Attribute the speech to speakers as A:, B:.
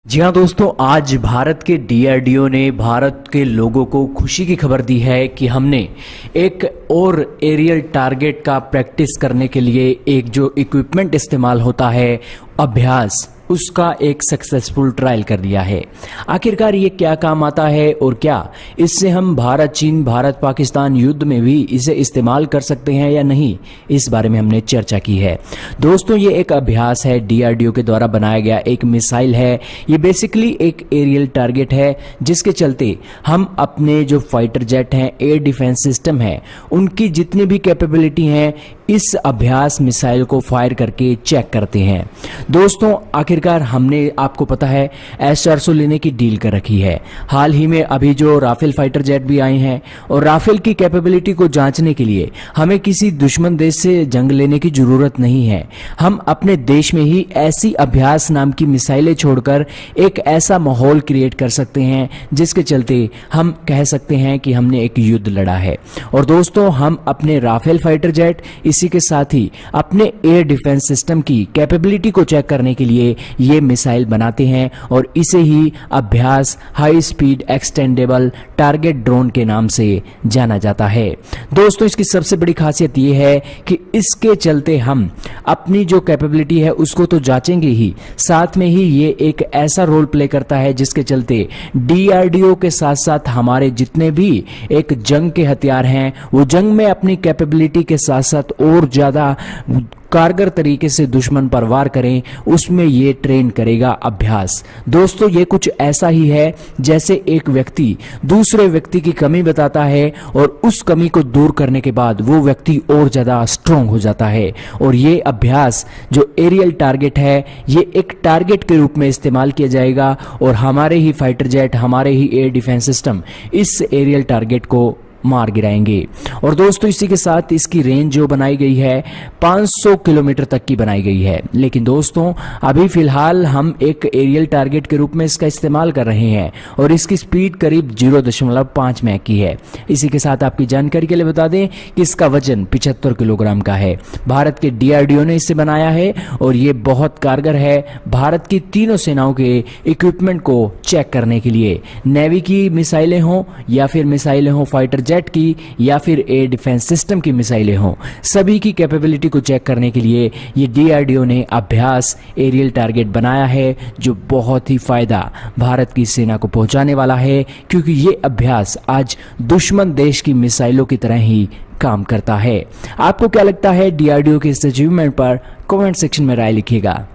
A: जी हाँ दोस्तों, आज भारत के डीआरडीओ ने भारत के लोगों को खुशी की खबर दी है कि हमने एक और एरियल टारगेट का प्रैक्टिस करने के लिए एक जो इक्विपमेंट इस्तेमाल होता है अभ्यास, उसका एक सक्सेसफुल ट्रायल कर दिया है। आखिरकार ये क्या काम आता है और क्या इससे हम भारत चीन भारत पाकिस्तान युद्ध में भी इसे इस्तेमाल कर सकते हैं या नहीं, इस बारे में हमने चर्चा की है। दोस्तों, ये एक अभ्यास है, डीआरडीओ के द्वारा बनाया गया एक मिसाइल है। ये बेसिकली एक एरियल टारगेट है जिसके चलते हम अपने जो फाइटर जेट हैं, एयर डिफेंस सिस्टम है, उनकी जितनी भी कैपेबिलिटी हैं इस अभ्यास मिसाइल को फायर करके चेक करते हैं। दोस्तों, आखिरकार हमने, आपको पता है, S-400 लेने की डील कर रखी है। हाल ही में अभी जो राफेल फाइटर जेट भी आए हैं और राफेल की कैपेबिलिटी को जांचने के लिए हमें किसी दुश्मन देश से जंग लेने की जरूरत नहीं है। हम अपने देश में ही ऐसी अभ्यास नाम की मिसाइलें छोड़कर एक ऐसा माहौल क्रिएट कर सकते हैं जिसके चलते हम कह सकते हैं कि हमने एक युद्ध लड़ा है। और दोस्तों, हम अपने राफेल फाइटर जेट, इसी के साथ ही अपने एयर डिफेंस सिस्टम की कैपेबिलिटी को चेक करने के लिए ये मिसाइल बनाते हैं और इसे ही अभ्यास high speed extendable target drone के नाम से जाना जाता है। दोस्तों, इसकी सबसे बड़ी खासियत ये है कि इसके चलते हम अपनी जो कैपेबिलिटी है उसको तो जांचेंगे ही, साथ में ही ये एक ऐसा रोल प्ले करता है जिसके चलते डीआरडीओ के साथ साथ हमारे जितने भी एक जंग के हथियार हैं वो जंग में अपनी कैपेबिलिटी के साथ साथ और ज्यादा कारगर तरीके से दुश्मन पर वार करें, उसमें ये ट्रेन करेगा अभ्यास। दोस्तों, ये कुछ ऐसा ही है जैसे एक व्यक्ति दूसरे व्यक्ति की कमी बताता है और उस कमी को दूर करने के बाद वो व्यक्ति और ज्यादा स्ट्रांग हो जाता है। और ये अभ्यास जो एरियल टारगेट है, ये एक टारगेट के रूप में इस्तेमाल किया जाएगा और हमारे ही फाइटर जेट, हमारे ही एयर डिफेंस सिस्टम इस एरियल टारगेट को मार गिराएंगे। और दोस्तों, इसी के साथ इसकी रेंज जो बनाई गई है 500 किलोमीटर तक की बनाई गई है। लेकिन दोस्तों, अभी फिलहाल हम एक एरियल टारगेट के रूप में इसका इस्तेमाल कर रहे हैं और इसकी स्पीड करीब 0.5 मैक की है। इसी के साथ आपकी जानकारी के लिए बता दें कि इसका वजन 75 किलोग्राम का है। भारत के डीआरडीओ ने इसे बनाया है और ये बहुत कारगर है भारत की तीनों सेनाओं के इक्विपमेंट को चेक करने के लिए। नेवी की मिसाइलें हों या फिर मिसाइलें हों फाइटर जेट की या फिर एयर डिफेंस सिस्टम की मिसाइलें हों, सभी की कैपेबिलिटी को चेक करने के लिए ये डीआरडीओ ने अभ्यास एरियल टारगेट बनाया है जो बहुत ही फायदा भारत की सेना को पहुंचाने वाला है, क्योंकि ये अभ्यास आज दुश्मन देश की मिसाइलों की तरह ही काम करता है। आपको क्या लगता है डीआरडीओ के इस अचीवमेंट पर? कमेंट सेक्शन में राय लिखिएगा।